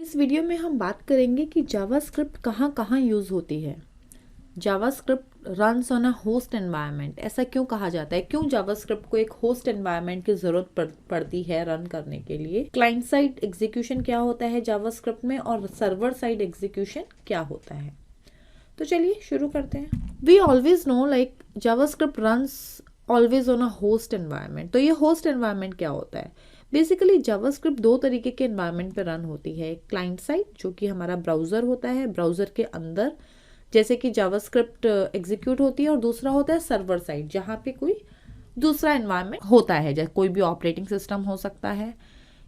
इस वीडियो में हम बात करेंगे कि जावास्क्रिप्ट कहाँ कहाँ यूज़ होती है। JavaScript runs on a host environment, ऐसा क्यों कहा जाता है, क्यों जावास्क्रिप्ट को एक होस्ट एनवायरनमेंट की ज़रूरत पड़ती है रन करने के लिए। क्लाइंट साइड एग्जीक्यूशन क्या होता है जावास्क्रिप्ट में और सर्वर साइड एग्जीक्यूशन क्या होता है। तो चलिए शुरू करते हैं। We always know like JavaScript runs always on a host environment. तो ये होस्ट एनवायरनमेंट क्या होता है? बेसिकली जावास्क्रिप्ट दो तरीके के एनवायरनमेंट पे रन होती है। क्लाइंट साइड जो कि हमारा ब्राउज़र होता है, ब्राउज़र के अंदर जैसे कि जावास्क्रिप्ट एग्जीक्यूट होती है, और दूसरा होता है सर्वर साइड जहाँ पे कोई दूसरा एनवायरनमेंट होता है, जैसे कोई भी ऑपरेटिंग सिस्टम हो सकता है।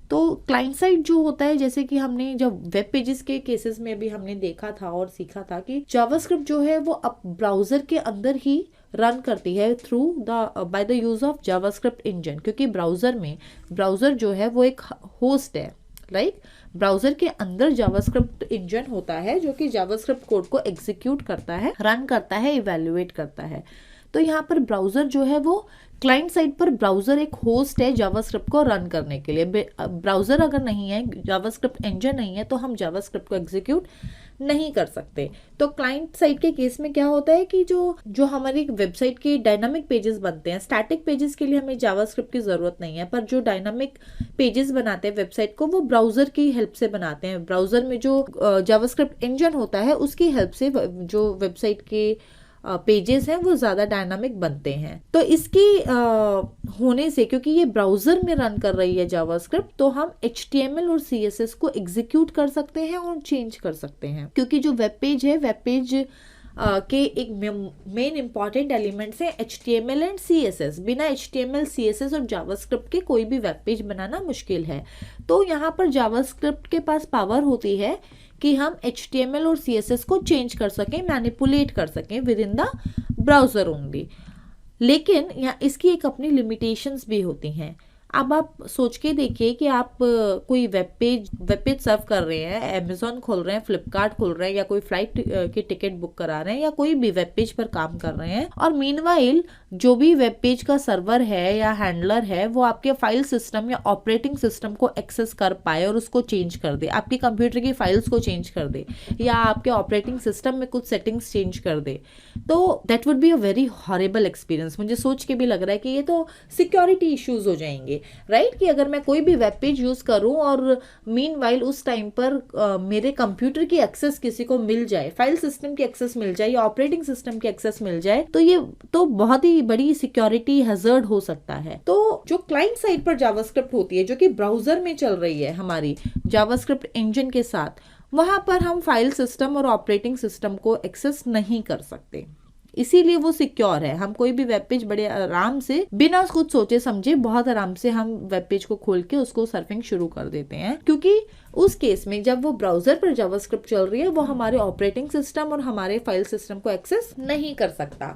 तो क्लाइंट साइड जो होता है, जैसे कि हमने जब वेब पेजेस के केसेस में भी हमने देखा था और सीखा था कि जावास्क्रिप्ट जो है वो अब ब्राउज़र के अंदर ही रन करती है through the by the use of JavaScript engine, क्योंकि ब्राउज़र जो है वो एक होस्ट है। राइट, ब्राउज़र के अंदर जावास्क्रिप्ट इंजन होता है जो कि जावास्क्रिप्ट कोड को एग्जीक्यूट करता है, रन करता है, इवेल्युएट करता है। तो यहाँ पर ब्राउज़र जो है वो क्लाइंट साइड पर ब्राउज़र एक होस्ट है जावास्क्रिप्ट को रन करने के लिए। ब्राउज़र अगर नहीं है, जावास्क्रिप्ट इंजन नहीं है, तो हम जावास्क्रिप्ट को एग्जीक्यूट नहीं कर सकते। तो क्लाइंट साइड के केस में क्या होता है कि जो हमारी वेबसाइट के डायनामिक पेजेस बनते हैं, स्टैटिक पेजेस के लिए हमें जावास्क्रिप्ट की ज़रूरत नहीं है, पर जो डायनामिक पेजेस बनाते हैं वेबसाइट को, वो ब्राउज़र की हेल्प से बनाते हैं। ब्राउज़र में जो जावास्क्रिप्ट इंजन होता है उसकी हेल्प से जो वेबसाइट के पेजेस हैं वो ज़्यादा डायनामिक बनते हैं। तो इसकी होने से, क्योंकि ये ब्राउज़र में रन कर रही है जावास्क्रिप्ट, तो हम HTML और CSS को एग्जीक्यूट कर सकते हैं और चेंज कर सकते हैं। क्योंकि जो वेब पेज है, वेब पेज के एक मेन इंपॉर्टेंट एलिमेंट्स हैं HTML एंड CSS। बिना HTML, CSS और जावास्क्रिप्ट के कोई भी वेब पेज बनाना मुश्किल है। तो यहाँ पर जावास्क्रिप्ट के पास पावर होती है कि हम HTML और CSS को चेंज कर सकें, मैनिपुलेट कर सकें with in the browser only. लेकिन यहाँ इसकी एक अपनी लिमिटेशंस भी होती हैं। अब आप सोच के देखिए कि आप कोई वेब पेज सर्व कर रहे हैं, अमेज़ॉन खोल रहे हैं, फ्लिपकार्ट खोल रहे हैं, या कोई फ्लाइट की टिकट बुक करा रहे हैं, या कोई भी वेब पेज पर काम कर रहे हैं, और मीनवाइल जो भी वेब पेज का सर्वर है या हैंडलर है वो आपके फाइल सिस्टम या ऑपरेटिंग सिस्टम को एक्सेस कर पाए और उसको चेंज कर दे, आपके कंप्यूटर की फाइल्स को चेंज कर दे, या आपके ऑपरेटिंग सिस्टम में कुछ सेटिंग्स चेंज कर दे, तो that would be a very horrible experience. मुझे सोच के भी लग रहा है कि ये तो सिक्योरिटी इश्यूज हो जाएंगे। राइट, कि अगर मैं कोई भी वेब पेज यूज़ करूं और मीनवाइल उस टाइम पर मेरे कंप्यूटर की एक्सेस किसी को मिल जाए, फाइल सिस्टम की एक्सेस मिल जाए या ऑपरेटिंग सिस्टम की एक्सेस मिल जाए, तो ये तो बहुत ही बड़ी सिक्योरिटी हैजर्ड हो सकता है। तो जो क्लाइंट साइड पर जावास्क्रिप्ट होती है, जो कि ब्राउज़र में चल रही है हमारी जावास्क्रिप्ट इंजन के साथ, वहां पर हम फाइल सिस्टम और ऑपरेटिंग सिस्टम को एक्सेस नहीं कर सकते, इसीलिए वो सिक्योर है। हम कोई भी वेब पेज बड़े आराम से, बिना कुछ सोचे समझे, बहुत आराम से हम वेब पेज को खोल के उसको सर्फिंग शुरू कर देते हैं, क्योंकि उस केस में जब वो ब्राउज़र पर जावास्क्रिप्ट चल रही है, वो हमारे ऑपरेटिंग सिस्टम और हमारे फाइल सिस्टम को एक्सेस नहीं कर सकता।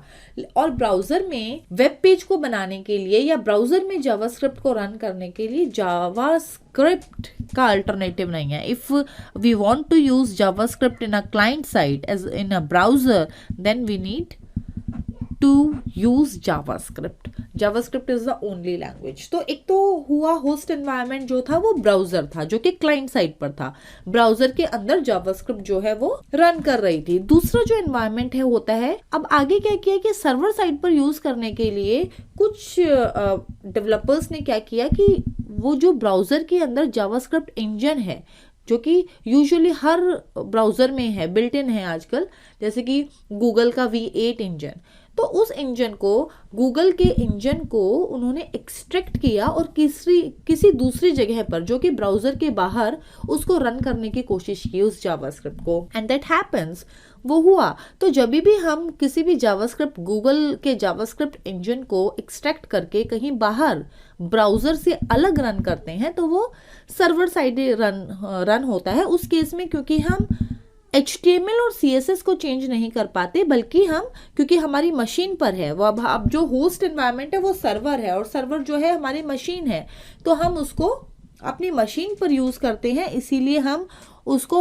और ब्राउज़र में वेब पेज को बनाने के लिए या ब्राउज़र में जावास्क्रिप्ट को रन करने के लिए जावास्क्रिप्ट का अल्टरनेटिव नहीं है। If we want to use JavaScript in a client side as in a browser, then we need to use JavaScript. JavaScript is the only language. तो एक तो हुआ होस्ट एनवायरनमेंट जो था वो ब्राउज़र था, जो कि क्लाइंट साइड पर था, ब्राउज़र के अंदर जावास्क्रिप्ट जो है वो रन कर रही थी। दूसरा जो एनवायरनमेंट है होता है, अब आगे क्या किया कि सर्वर साइड पर यूज करने के लिए कुछ डेवलपर्स ने क्या किया कि वो जो ब्राउज़र के अंदर जावास्क्रिप्ट इंजन है, जो कि यूजुअली हर ब्राउज़र में है, बिल्ट इन है आजकल, जैसे कि गूगल का V8 इंजन, तो उस इंजन को, गूगल के इंजन को उन्होंने एक्सट्रैक्ट किया और किसी दूसरी जगह पर, जो कि ब्राउज़र के बाहर, उसको रन करने की कोशिश की उस जावास्क्रिप्ट को, एंड दैट हैपेंस, वो हुआ। तो जब भी हम किसी भी जावास्क्रिप्ट, गूगल के जावास्क्रिप्ट इंजन को एक्सट्रैक्ट करके कहीं बाहर ब्राउज़र से अलग रन करते हैं, तो वो सर्वर साइड रन होता है उस केस में, क्योंकि हम HTML और CSS को चेंज नहीं कर पाते, बल्कि हम, क्योंकि हमारी मशीन पर है वो, अब जो होस्ट एनवायरनमेंट है वो सर्वर है, और सर्वर जो है हमारी मशीन है, तो हम उसको अपनी मशीन पर यूज़ करते हैं, इसीलिए हम उसको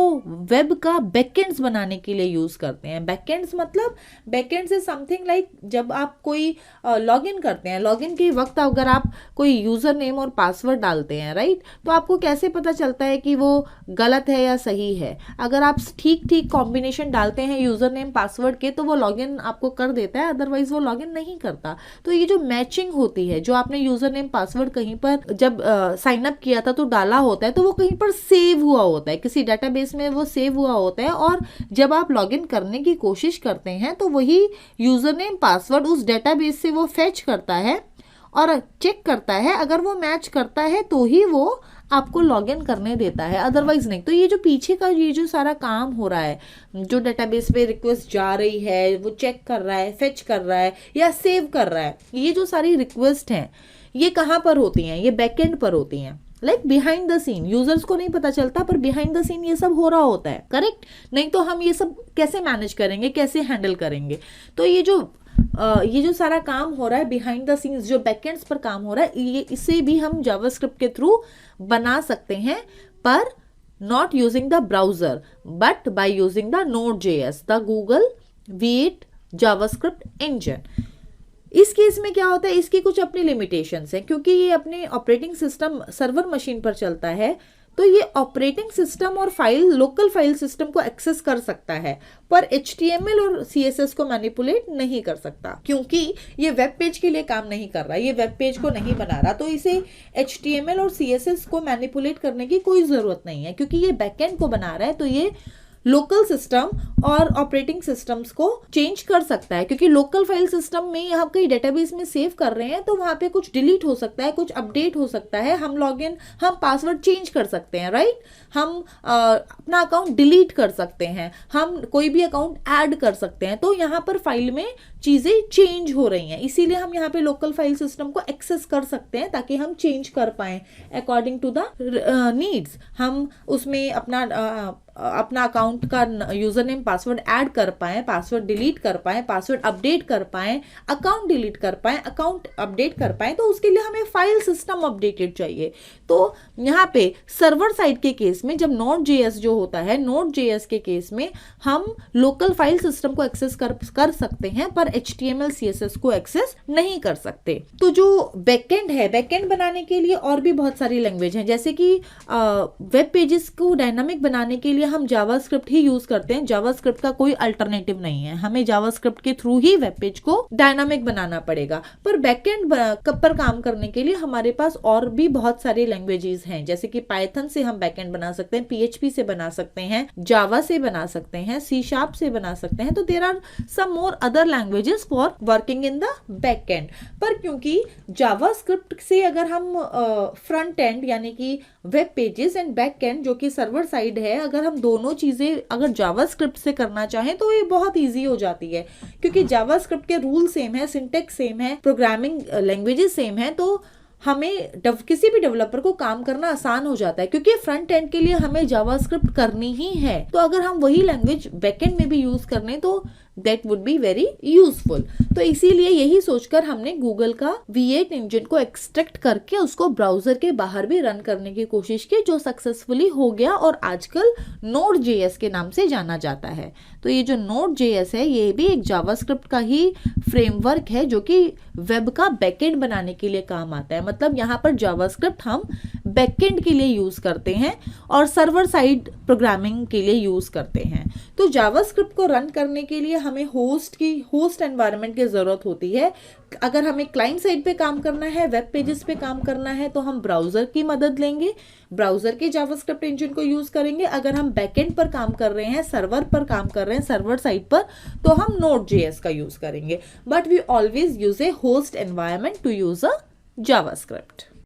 वेब का बैकएंड्स बनाने के लिए यूज़ करते हैं। बैकएंड्स मतलब बैकएंड्स इज समथिंग लाइक जब आप कोई लॉगिन करते हैं, लॉगिन के वक्त अगर आप कोई यूज़र नेम और पासवर्ड डालते हैं, राइट, तो आपको कैसे पता चलता है कि वो गलत है या सही है? अगर आप ठीक कॉम्बिनेशन डालते हैं यूज़र नेम पासवर्ड के तो वो लॉगिन आपको कर देता है, अदरवाइज वो लॉगिन नहीं करता। तो ये जो मैचिंग होती है, जो आपने यूज़र नेम पासवर्ड कहीं पर जब साइन अप किया था तो डाला होता है, तो वो कहीं पर सेव हुआ होता है, किसी डेटाबेस में वो सेव हुआ होता है, और जब आप लॉगिन करने की कोशिश करते हैं तो वही यूज़र नेम पासवर्ड उस डेटाबेस से वो फेच करता है और चेक करता है। अगर वो मैच करता है तो ही वो आपको लॉगिन करने देता है, अदरवाइज नहीं। तो ये जो पीछे का ये जो सारा काम हो रहा है, जो डेटाबेस पे रिक्वेस्ट जा रही है, वो चेक कर रहा है, फेच कर रहा है या सेव कर रहा है, ये जो सारी रिक्वेस्ट हैं ये कहाँ पर होती हैं? ये बैकएंड पर होती हैं, like behind the scene. Users को नहीं पता चलता पर बिहाइंड द सीन ये सब हो रहा होता है, करेक्ट? नहीं तो हम ये सब कैसे मैनेज करेंगे, कैसे हैंडल करेंगे? तो ये जो सारा काम हो रहा है बिहाइंड द सीन्स, जो बैकएंड्स पर काम हो रहा है, ये इसे भी हम जावास्क्रिप्ट के थ्रू बना सकते हैं, पर not using the browser but by using the Node.js, the Google V8 JavaScript engine. इस केस में क्या होता है, इसकी कुछ अपनी लिमिटेशंस हैं, क्योंकि ये अपने ऑपरेटिंग सिस्टम सर्वर मशीन पर चलता है, तो ये ऑपरेटिंग सिस्टम और लोकल फाइल सिस्टम को एक्सेस कर सकता है, पर HTML और CSS को मैनिपुलेट नहीं कर सकता, क्योंकि ये वेब पेज के लिए काम नहीं कर रहा, ये वेब पेज को नहीं बना रहा, तो इसे HTML और CSS को मैनिपुलेट करने की कोई ज़रूरत नहीं है, क्योंकि ये बैकएंड को बना रहा है। तो ये लोकल सिस्टम और ऑपरेटिंग सिस्टम्स को चेंज कर सकता है, क्योंकि लोकल फाइल सिस्टम में आप कहीं डेटाबेस में सेव कर रहे हैं तो वहाँ पे कुछ डिलीट हो सकता है, कुछ अपडेट हो सकता है, हम पासवर्ड चेंज कर सकते हैं, राइट? हम अपना अकाउंट डिलीट कर सकते हैं, हम कोई भी अकाउंट ऐड कर सकते हैं। तो यहाँ पर फाइल में चीज़ें चेंज हो रही हैं, इसीलिए हम यहाँ पे लोकल फाइल सिस्टम को एक्सेस कर सकते हैं ताकि हम चेंज कर पाएँ अकॉर्डिंग टू द नीड्स। हम उसमें अपना अकाउंट का यूज़र नेम पासवर्ड ऐड कर पाएँ, पासवर्ड डिलीट कर पाएँ, पासवर्ड अपडेट कर पाएँ, अकाउंट डिलीट कर पाएँ, अकाउंट अपडेट कर पाएँ। तो उसके लिए हमें फाइल सिस्टम अपडेटेड चाहिए। तो यहाँ पे सर्वर साइड के केस में जब Node.js जो होता है, Node.js के केस में हम लोकल फाइल सिस्टम को एक्सेस कर सकते हैं, पर HTML CSS को एक्सेस नहीं कर सकते। तो जो बैकएंड है, बैकएंड बनाने के लिए और भी बहुत सारी लैंग्वेज हैं, जैसे कि वेब पेजेस को डायनामिक बनाने के लिए हम जावास्क्रिप्ट ही यूज करते हैं। जावास्क्रिप्ट का कोई अल्टरनेटिव नहीं है, हमें जावास्क्रिप्ट के थ्रू ही वेब पेज को डायनामिक बनाना पड़ेगा। पर बैकएंड पर काम करने के लिए हमारे पास और भी बहुत सारी लैंग्वेजेस हैं, जैसे कि पाइथन से हम बैकएंड बना सकते हैं, PHP से बना सकते हैं, जावा से बना सकते हैं, C# से बना सकते हैं। तो there are some more other languages for working in the backend. पर क्योंकि जावास्क्रिप्ट से अगर हम फ्रंट एंड यानी कि वेब पेजेस एंड बैकएंड जो कि सर्वर साइड है, अगर हम दोनों चीजें अगर जावास्क्रिप्ट से करना चाहें तो ये बहुत इजी हो जाती है, क्योंकि जावास्क्रिप्ट के रूल सेम है, सिंटेक्स सेम है, प्रोग्रामिंग लैंग्वेजेस सेम है। तो हमें किसी भी डेवलपर को काम करना आसान हो जाता है, क्योंकि फ्रंट एंड के लिए हमें जावास्क्रिप्ट करनी ही है। तो अगर हम वही लैंग्वेज बैकएंड में भी यूज कर लें तो that would be very useful. तो इसीलिए यही सोचकर हमने गूगल का V8 इंजन को एक्सट्रैक्ट करके उसको ब्राउजर के बाहर भी रन करने की कोशिश की, जो सक्सेसफुली हो गया और आजकल Node.js के नाम से जाना जाता है। तो ये जो Node.js है ये भी एक जावास्क्रिप्ट का ही फ्रेमवर्क है, जो कि वेब का बैकएंड बनाने के लिए काम आता है। मतलब यहाँ पर जावास्क्रिप्ट हम बैकएंड के लिए यूज करते हैं और सर्वर साइड प्रोग्रामिंग के लिए यूज करते हैं। तो जावास्क्रिप्ट को रन करने के लिए हमें होस्ट एनवायरनमेंट की जरूरत होती है। अगर हमें क्लाइंट साइड पे काम करना है, वेब पेजेस पे काम करना है, तो हम ब्राउजर की मदद लेंगे, ब्राउजर के जावास्क्रिप्ट इंजन को यूज करेंगे। अगर हम बैकएंड पर काम कर रहे हैं, सर्वर पर काम कर रहे हैं, सर्वर साइड पर, तो हम Node.js का यूज करेंगे। But we always use a host environment to use a JavaScript.